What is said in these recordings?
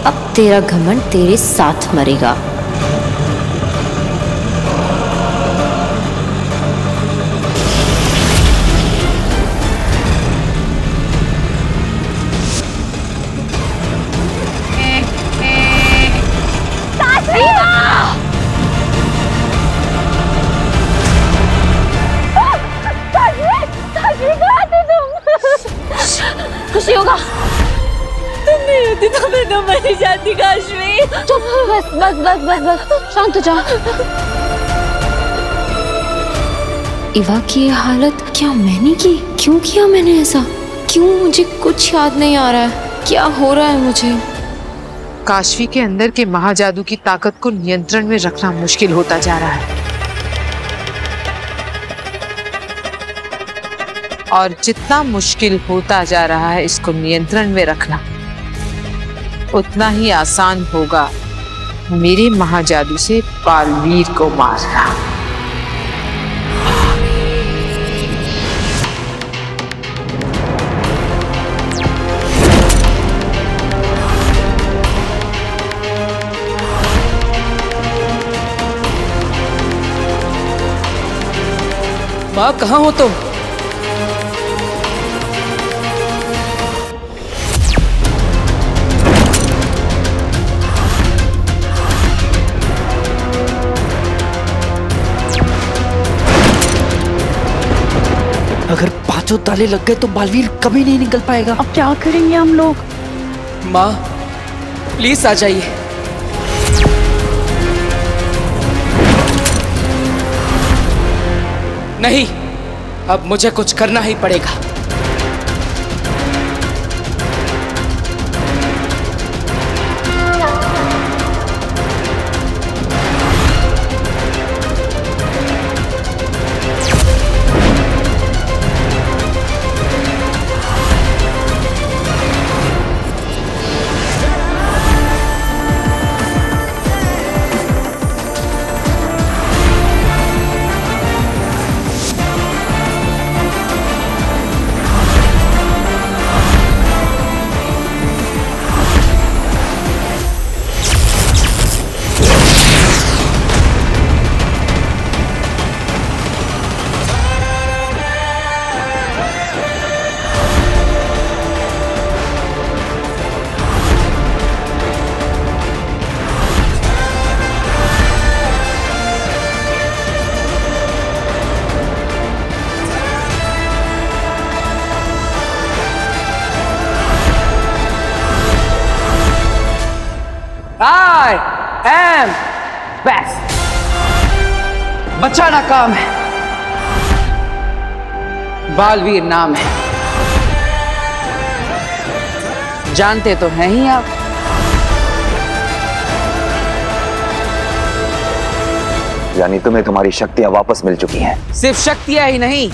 अब तेरा घमंड तेरे साथ मरेगा। खुशी होगा, तुम नहीं होती तो मैं तो मर जाती काशवी। चुप, बस बस बस बस बस, शांत हो जा। इवा की ये हालत क्या मैंने की? क्यों किया मैंने ऐसा? क्यों? मुझे कुछ याद नहीं आ रहा है। क्या हो रहा है मुझे? काशवी के अंदर के महाजादू की ताकत को नियंत्रण में रखना मुश्किल होता जा रहा है, और जितना मुश्किल होता जा रहा है इसको नियंत्रण में रखना, उतना ही आसान होगा मेरे महाजादू से बालवीर को मारना। माँ, कहाँ हो तुम? अगर पांचों ताले लग गए तो बालवीर कभी नहीं निकल पाएगा। अब क्या करेंगे हम लोग? माँ, प्लीज आ जाइए। नहीं, अब मुझे कुछ करना ही पड़ेगा। I am best। बचाना काम है, बालवीर नाम है, जानते तो हैं ही आप। यानी तुम्हें तुम्हारी शक्तियां वापस मिल चुकी हैं? सिर्फ शक्तियां ही नहीं,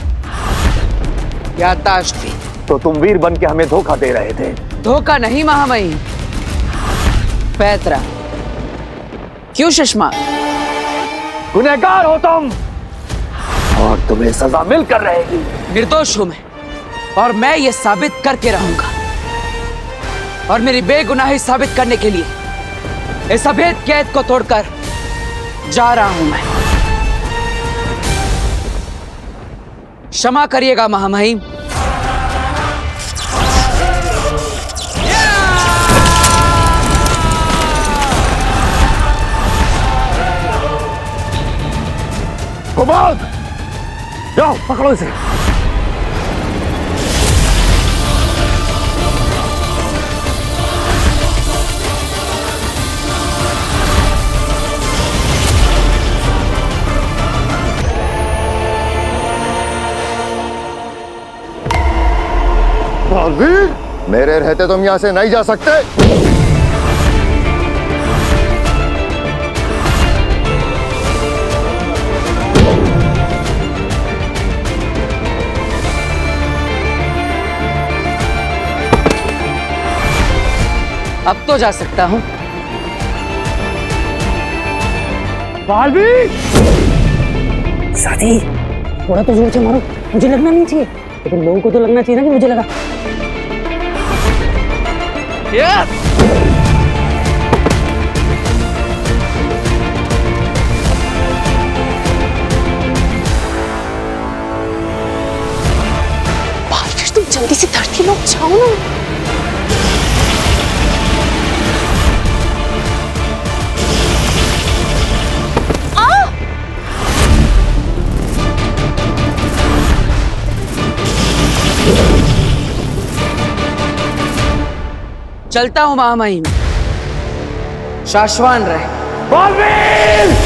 याददाश्त भी। तो तुम वीर बन के हमें धोखा दे रहे थे। धोखा नहीं महामहिम, पैतरा। क्यों सुषमा? गुनहगार हो तुम और तुम्हें सजा मिलकर रहेगी। निर्दोष हूं मैं, और मैं ये साबित करके रहूंगा। और मेरी बेगुनाही साबित करने के लिए इस अभेद कैद को तोड़कर जा रहा हूं मैं। क्षमा करिएगा महामहिम। कुमार, जाओ पकड़ो इसे। बालवीर, मेरे रहते तुम यहां से नहीं जा सकते। अब तो जा सकता हूं। बालवीर! साथी, थोड़ा तो जोर से मारो, मुझे लगना नहीं चाहिए, लेकिन लोगों को तो लगना चाहिए ना कि मुझे लगा। जल्दी से धरती लोग जाओ ना। चलता हूँ महामहिम, शाश्वान रहे। बालवीर!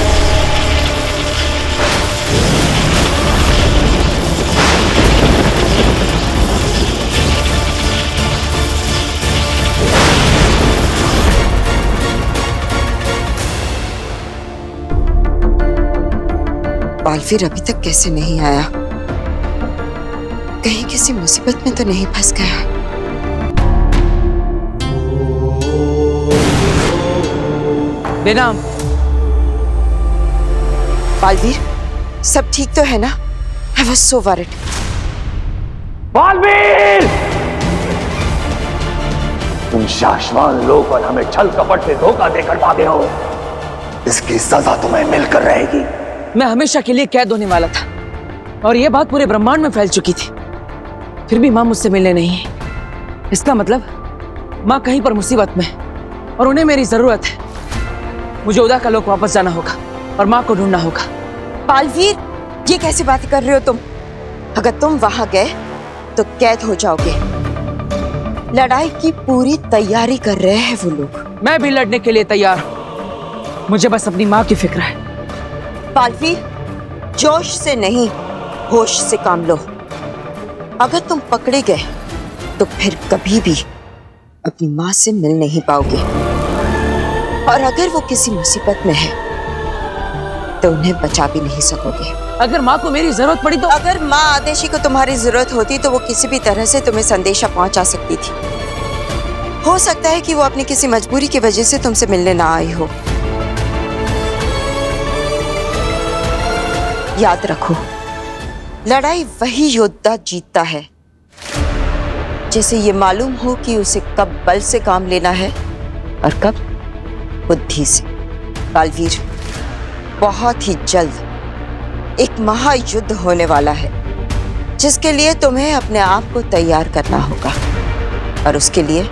बालवीर अभी तक कैसे नहीं आया? कहीं किसी मुसीबत में तो नहीं फंस गया? बेनाम। बालवीर, सब ठीक तो है ना? I was so worried. Baalveer! तुम शाश्वान लोग और हमें छल कपट से धोखा देकर भागे हो। इसकी सजा तुम्हें मिलकर रहेगी। मैं हमेशा के लिए कैद होने वाला था और यह बात पूरे ब्रह्मांड में फैल चुकी थी। फिर भी माँ मुझसे मिलने नहीं है। इसका मतलब माँ कहीं पर मुसीबत में और उन्हें मेरी जरूरत है। मुझे उदा का लोक वापस जाना होगा और माँ को ढूंढना होगा। बालवीर, ये कैसी बातें कर रहे हो तुम? अगर तुम वहां गए तो कैद हो जाओगे। लड़ाई की पूरी तैयारी कर रहे हैं वो लोग। मैं भी लड़ने के लिए तैयार हूं। मुझे बस अपनी माँ की फिक्र है। बालवीर, जोश से नहीं, होश से काम लो। अगर तुम पकड़े गए तो फिर कभी भी अपनी माँ से मिल नहीं पाओगे। और अगर वो किसी मुसीबत में है तो उन्हें बचा भी नहीं सकोगे। अगर माँ को मेरी जरूरत पड़ी तो? अगर माँ आदेशी को तुम्हारी जरूरत होती तो वो किसी भी तरह से तुम्हें संदेशा पहुंचा सकती थी। हो सकता है कि वो अपनी किसी मजबूरी की वजह से तुमसे मिलने ना आई हो। याद रखो, लड़ाई वही योद्धा जीतता है जिसे ये मालूम हो कि उसे कब बल से काम लेना है और कब बुद्धि से। बालवीर, बहुत ही जल्द एक महायुद्ध होने वाला है जिसके लिए तुम्हें अपने आप को तैयार करना होगा। और उसके लिए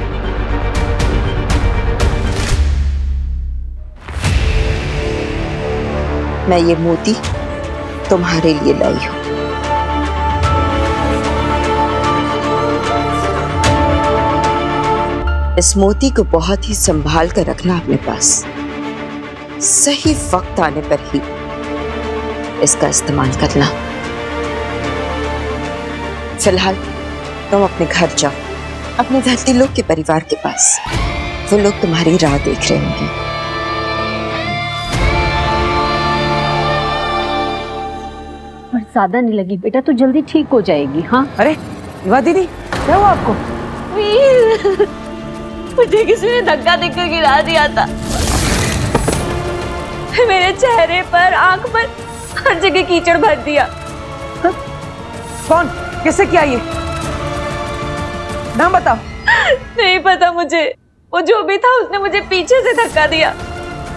मैं ये मोती तुम्हारे लिए लाई हूं। इस मोती को बहुत ही संभाल कर रखना अपने पास। सही वक्त आने पर ही इसका इस्तेमाल करना। फिलहाल तुम अपने घर जाओ, अपने धरती लोक के परिवार के पास। वो लोग तुम्हारी राह देख रहे होंगे। पर ज्यादा नहीं लगी बेटा, तो जल्दी ठीक हो जाएगी। हाँ। अरे युवा दीदी, क्या हुआ आपको? मुझे किसी ने धक्का देकर गिरा दिया था। मेरे चेहरे पर, आंख पर, हर जगह कीचड़ भर दिया। कौन, किससे किया ये? नाम बताओ। नहीं पता मुझे। वो जो भी था उसने मुझे पीछे से धक्का दिया।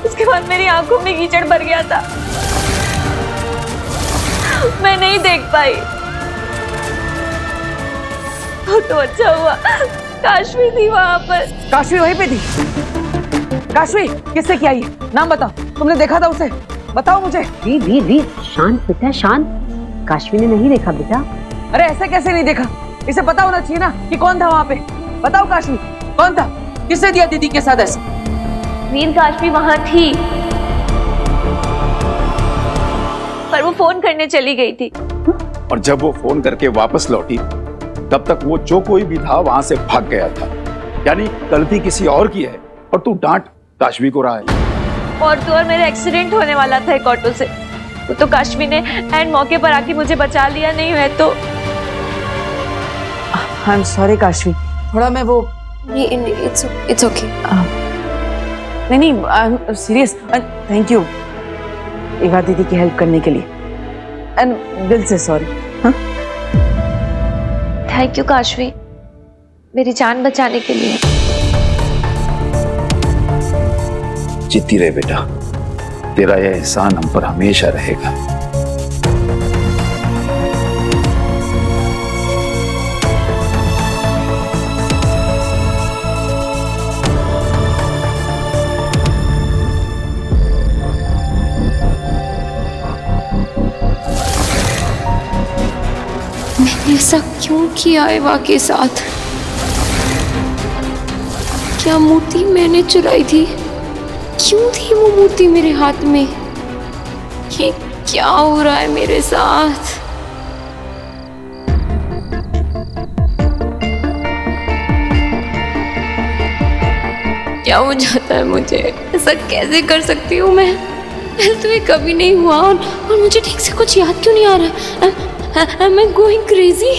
उसके बाद मेरी आंखों में कीचड़ भर गया था। मैं नहीं देख पाई। तो अच्छा हुआ काशवी थी वहां पर। काशवी वहीं पे थी? काशवी किससे किया ये? नाम बताओ। तुमने देखा था उसे? बताओ मुझे। वीर शांत बेटा, शांत। काशवी ने नहीं देखा बेटा। अरे ऐसे कैसे नहीं देखा? इसे पता होना चाहिए ना कि कौन था वहां पे। बताओ काशवी कौन था? किसने दिया दीदी के साथ ऐसा? वीर, काशवी वहां थी पर वो फोन करने चली गई थी। और जब वो फोन करके वापस लौटी तब तक वो जो कोई भी था वहां से भाग गया था। यानी गलती किसी और की है और तू डांट काशवी को रहा है। और तो और मेरा एक्सीडेंट होने वाला था एक ऑटो से। वो तो काशवी ने एंड मौके पर आके मुझे बचा लिया। नहीं है तो आई एम सॉरी काशवी। थोड़ा मैं वो इट्स ओके। नहीं I am serious. Thank you Eva दीदी की हेल्प करने के लिए। एंड दिल से सॉरी। थैंक यू काशवी, मेरी जान बचाने के लिए। जीती रहे बेटा, तेरा यह एहसान हम पर हमेशा रहेगा। ऐसा क्यों किया एवा के साथ? क्या मूर्ति मैंने चुराई थी? क्यों थी वो मूर्ति मेरे हाथ में? ये क्या हो रहा है मेरे साथ? क्या हो जाता है मुझे? ऐसा कैसे कर सकती हूँ मैं? पहले तो ये कभी नहीं हुआ और मुझे ठीक से कुछ याद क्यों नहीं आ रहा? Am I going crazy?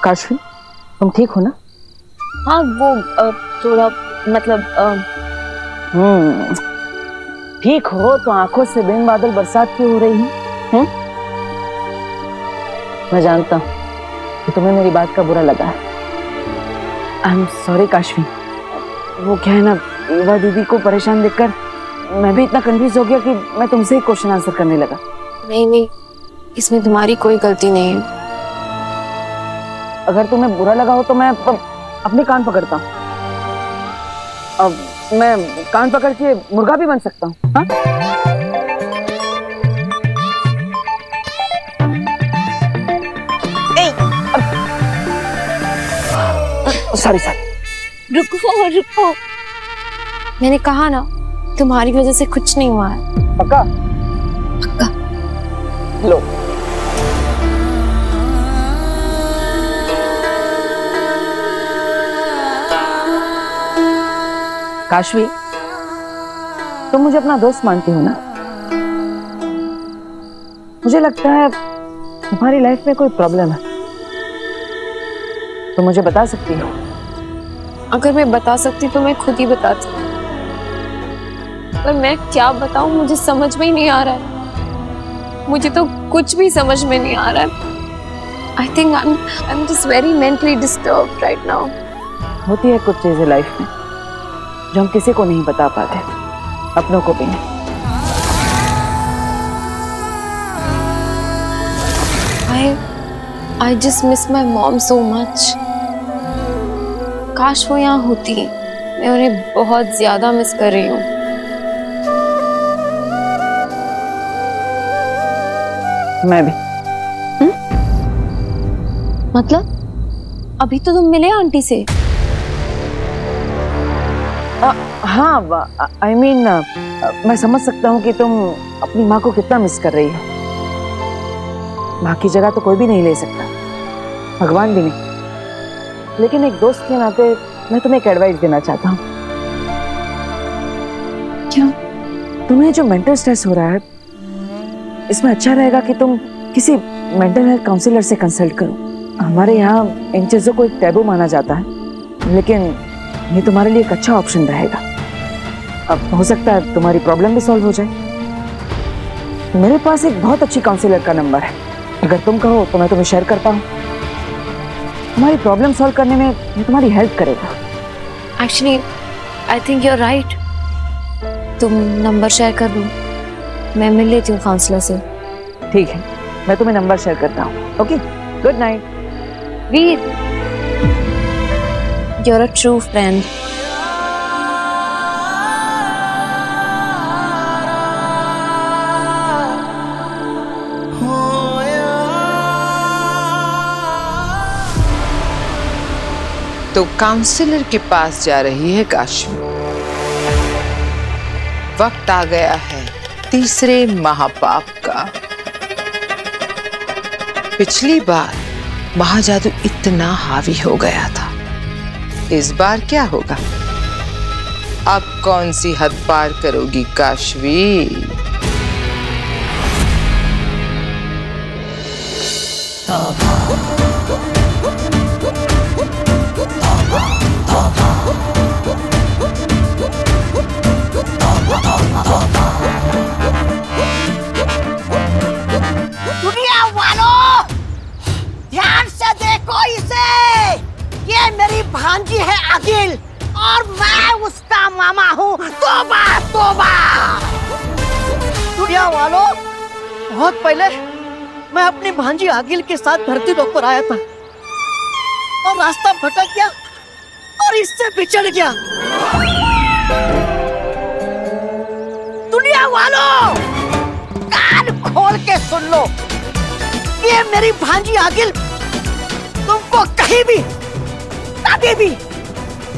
Kashvi, तुम ठीक हो ना? हाँ, वो थोड़ा मतलब ठीक हो तो आंखों से बिन बादल बरसात क्यों हो रही है? मैं जानता हूँ कि तुम्हें मेरी बात का बुरा लगा है। I am sorry Kashvi. वो क्या है ना, एवा दीदी को परेशान देखकर मैं भी इतना कंफ्यूज हो गया कि मैं तुमसे ही क्वेश्चन आंसर करने लगा। नहीं, इसमें तुम्हारी कोई गलती नहीं है। अगर तुम्हें बुरा लगा हो तो मैं अपने कान पकड़ता हूँ। अब मैं कान पकड़ के मुर्गा भी बन सकता हूँ। सॉरी। रुको। मैंने कहा ना, तुम्हारी वजह से कुछ नहीं हुआ है। पक्का? लो। काशवी, तुम मुझे अपना दोस्त मानती हो ना? मुझे लगता है तुम्हारी लाइफ में कोई प्रॉब्लम है। तो मुझे बता सकती हो? अगर मैं बता सकती तो मैं खुद ही बताती, पर मैं क्या बताऊं, मुझे समझ में ही नहीं आ रहा है। मुझे तो कुछ भी समझ में नहीं आ रहा है। I think I'm just very mentally disturbed right now. होती है कुछ चीजें लाइफ में जो हम किसी को नहीं बता पाते, अपनों को भी नहीं। I just miss my mom so much. काश वो यहाँ होती, मैं उन्हें बहुत ज्यादा मिस कर रही हूँ। मैं भी। मतलब अभी तो तुम मिले आंटी से? हाँ, I mean, मैं समझ सकता हूँ कि तुम अपनी माँ को कितना मिस कर रही हो। माँ की जगह तो कोई भी नहीं ले सकता, भगवान भी नहीं। लेकिन एक दोस्त के नाते मैं तुम्हें एक एडवाइस देना चाहता हूँ। क्या? तुम्हें जो मेंटल स्ट्रेस हो रहा है, इसमें अच्छा रहेगा कि तुम किसी मेंटल हेल्थ काउंसलर से कंसल्ट करो। हमारे यहाँ इन चीजों को एक टैबू माना जाता है, लेकिन ये तुम्हारे लिए एक अच्छा ऑप्शन रहेगा। अब हो सकता है तुम्हारी प्रॉब्लम भी सॉल्व हो जाए। मेरे पास एक बहुत अच्छी काउंसलर का नंबर है, अगर तुम कहो तो मैं तुम्हें शेयर करता हूँ। तुम्हारी प्रॉब्लम सॉल्व करने में ये तुम्हारी हेल्प करेगा। Actually, I think you're right. तुम नंबर शेयर कर दो, मैं मिल लेती हूँ काउंसलर से। ठीक है, मैं तुम्हें नंबर शेयर करता हूँ। Okay, good night. Veer, you're a true friend. तो काउंसलर के पास जा रही है काशवी। वक्त आ गया है तीसरे महापाप का। पिछली बार महाजादू इतना हावी हो गया था, इस बार क्या होगा? अब कौन सी हद पार करोगी काशवी? दुनिया वालों, ध्यान से देखो इसे। ये मेरी भांजी है अगिल और मैं उसका मामा हूँ। तौबा तौबा। दुनिया वालों, बहुत पहले मैं अपनी भांजी अगिल के साथ धरती रोक पर आया था और रास्ता भटक गया और इससे बिछड़ गया। मीडिया वालों, कान खोल के सुन लो। ये मेरी भांजी आगिल तुमको कहीं भी, कभी भी,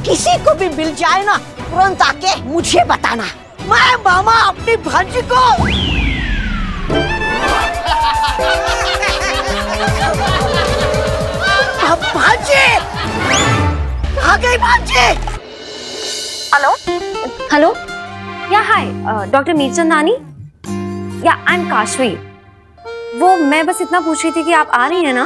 किसी को भी मिल जाए ना, तुरंत आके मुझे बताना। मैं मामा अपनी भांजी को भांजी आ गई भांजी। हेलो हेलो, या हाय डॉक्टर मीरचंदानी, या आई एम काशवी। वो मैं बस इतना पूछ रही थी कि आप आ रही हैं ना?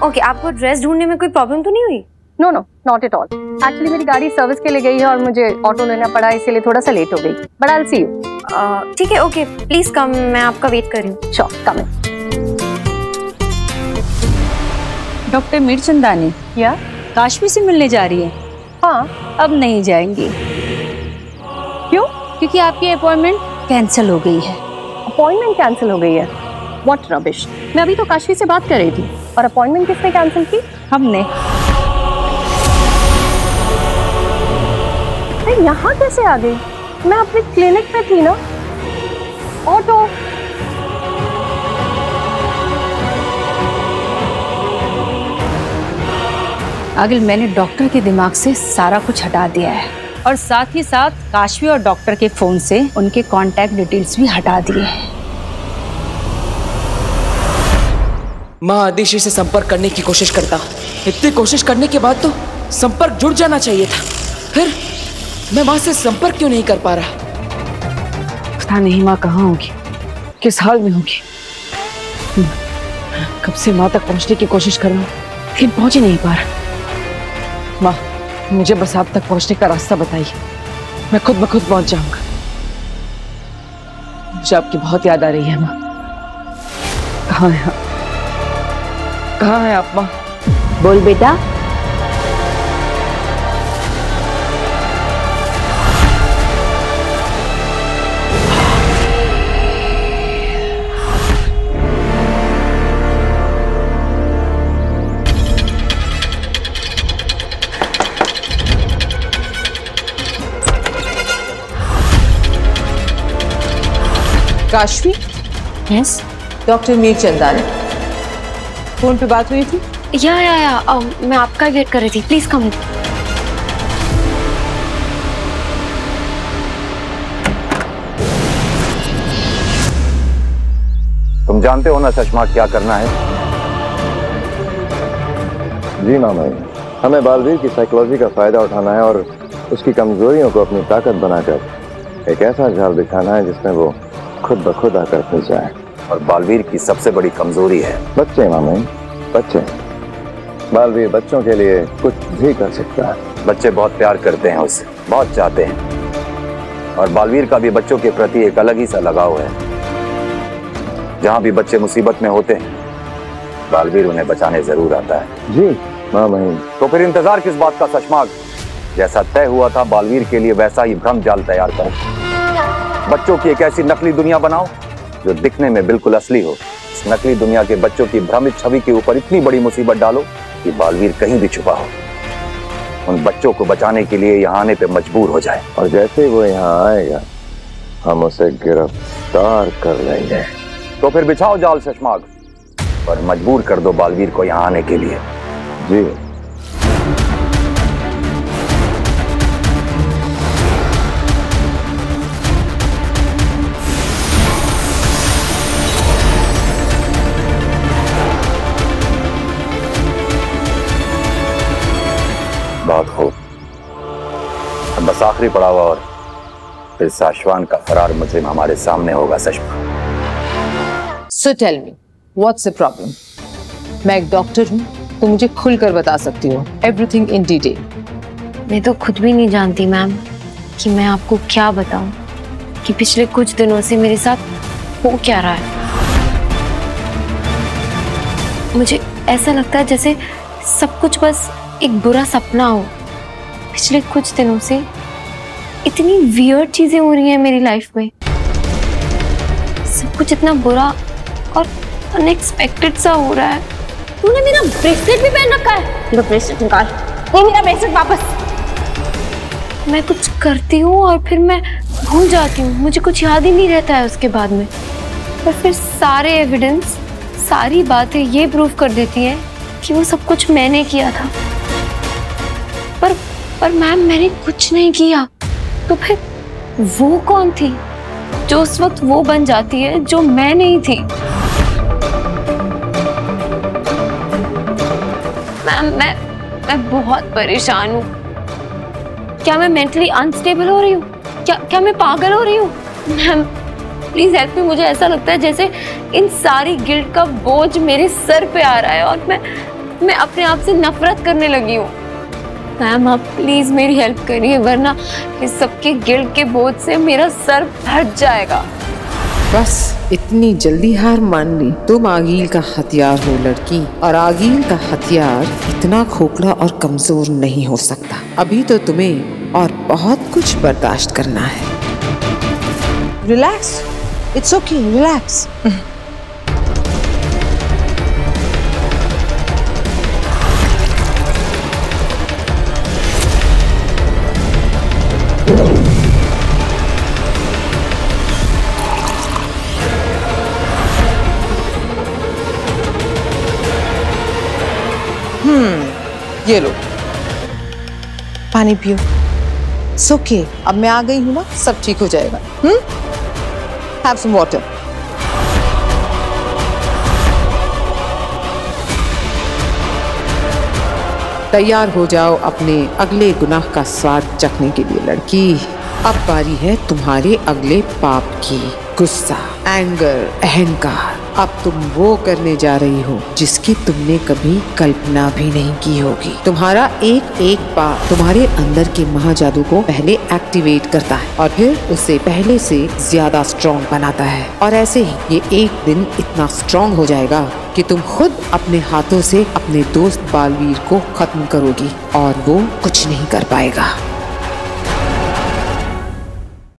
ओके, आपको ड्रेस ढूंढने में कोई प्रॉब्लम तो नहीं हुई? No no, not at all. Actually मेरी गाड़ी सर्विस के लिए गई है और मुझे ऑटो लेना पड़ा, इसीलिए थोड़ा सा लेट हो गई। But I will see you. ठीक है, ओके, प्लीज कम, मैं आपका वेट कर रही हूँ। श्योर, कम। डॉक्टर मीरचंदानी, या काशवी से मिलने जा रही है? हाँ। अब नहीं जाएंगी। क्यों? क्योंकि आपकी अपॉइंटमेंट कैंसिल हो गई है। अपॉइंटमेंट कैंसिल हो गई है? What rubbish. मैं अभी तो काशवी से बात कर रही थी। और अपॉइंटमेंट किसने कैंसिल की? हमने। यहाँ कैसे आ गई? मैं अपने क्लिनिक में थी ना। ऑटो। आगिल, मैंने डॉक्टर के दिमाग से सारा कुछ हटा दिया है और साथ ही साथ काशवी और डॉक्टर के फोन से उनके कांटेक्ट डिटेल्स भी हटा दिए हैं। माँ आदिशी से संपर्क करने की कोशिश करता। इतनी कोशिश करने के बाद तो संपर्क जुड़ जाना चाहिए था। फिर मैं माँ से संपर्क क्यों नहीं कर पा रहा? पता नहीं माँ कहाँ होगी, किस हाल में होगी। कब से माँ तक पहुँचने की कोशिश कर रहा हूँ, लेकिन पहुँच ही नहीं पा रहा। माँ, मुझे बस आप तक पहुँचने का रास्ता बताइए, मैं खुद ब खुद पहुँच जाऊंगा। मुझे आपकी बहुत याद आ रही है माँ। कहाँ है आप? कहाँ है आप माँ? बोल बेटा। Kashvi? Yes doctor Mirchandani, phone पे बात हुई थी? या मैं आपका वेट कर रही थी। Please come. तुम जानते हो ना चश्मा क्या करना है? जी मामा, हमें बालवीर की साइकोलॉजी का फायदा उठाना है और उसकी कमजोरियों को अपनी ताकत बनाकर एक ऐसा जाल बिछाना है जिसमें वो खुद ब खुद आकर फंस जाए। और बालवीर की सबसे बड़ी कमजोरी है बच्चे मामा, बच्चे। बालवीर बच्चों के लिए कुछ भी कर सकता है। बच्चे बहुत प्यार करते हैं उससे, बहुत चाहते हैं। और बालवीर का भी बच्चों के प्रति एक अलग ही सा लगाव है। जहाँ भी बच्चे मुसीबत में होते हैं, बालवीर उन्हें बचाने जरूर आता है। जी मामा। तो फिर इंतजार किस बात का सशमाग? जैसा तय हुआ था बालवीर के लिए वैसा ही भ्रम जाल तैयार करो। बच्चों की एक ऐसी नकली दुनिया बनाओ जो दिखने में बिल्कुल असली हो। इस नकली दुनिया के बच्चों की भ्रमित छवि के ऊपर इतनी बड़ी मुसीबत डालो कि बालवीर कहीं भी छुपा हो, उन बच्चों को बचाने के लिए यहाँ आने पे मजबूर हो जाए। और जैसे वो यहाँ आएगा, हम उसे गिरफ्तार कर लेंगे। तो फिर बिछाओ जाल शशमाग और मजबूर कर दो बालवीर को यहाँ आने के लिए। जी। बहुत खूब। अब बस आखिरी पड़ाव और फिर साशवान का फरार मुजरिम हमारे सामने होगा। सशमा, so tell me, what's the problem? मैं एक डॉक्टर हूँ तो मुझे खुलकर बता सकती हो एवरीथिंग इन डिटेल। मैं तो खुद भी नहीं जानती मैम कि मैं आपको क्या बताऊं कि पिछले कुछ दिनों से मेरे साथ हो क्या रहा है। मुझे ऐसा लगता है जैसे सब कुछ बस एक बुरा सपना हो। पिछले कुछ दिनों से इतनी वियर्ड चीजें हो रही हैं मेरी लाइफ में, सब कुछ इतना बुरा और अनएक्सपेक्टेड सा हो रहा है। तूने मेरा ब्रेसलेट भी पहन रखा है। लो ब्रेसलेट निकाल। ये मेरा ब्रेसलेट वापस। मैं कुछ करती हूँ और फिर मैं भूल जाती हूँ, मुझे कुछ याद ही नहीं रहता है उसके बाद में। पर फिर सारे एविडेंस, सारी बातें ये प्रूफ कर देती हैं कि वो सब कुछ मैंने किया था। पर मैम मैंने कुछ नहीं किया। तो फिर वो कौन थी जो उस वक्त वो बन जाती है जो मैं नहीं थी? मैम मैं बहुत परेशान हूँ। क्या मैं मेंटली अनस्टेबल हो रही हूँ? क्या मैं पागल हो रही हूँ? Ma'am please help me. मुझे ऐसा लगता है जैसे इन सारी गिल्ट का बोझ मेरे सर पे आ रहा है और मैं अपने आप से नफरत करने लगी हूँ। मैम आप प्लीज मेरी हेल्प करिए, वरना इस सबके गिल्ट के बोझ से मेरा सर फट जाएगा। बस इतनी जल्दी हार मान ली? तुम आगील का हथियार हो लड़की, और आगील का हथियार इतना खोखला और कमजोर नहीं हो सकता। अभी तो तुम्हें और बहुत कुछ बर्दाश्त करना है। Relax, it's okay, relax. ये लो पानी पियो। इट्स ओके, अब मैं आ गई हूँ ना, सब ठीक हो जाएगा। Have some water. तैयार हो जाओ अपने अगले गुनाह का स्वाद चखने के लिए लड़की। अब बारी है तुम्हारे अगले पाप की। गुस्सा, एंगर, अहंकार। अब तुम वो करने जा रही हो जिसकी तुमने कभी कल्पना भी नहीं की होगी। तुम्हारा एक एक पाप तुम्हारे अंदर के महाजादू को पहले एक्टिवेट करता है और फिर उसे पहले से ज्यादा स्ट्रॉन्ग बनाता है। और ऐसे ही ये एक दिन इतना स्ट्रॉन्ग हो जाएगा कि तुम खुद अपने हाथों से अपने दोस्त बालवीर को खत्म करोगी और वो कुछ नहीं कर पाएगा।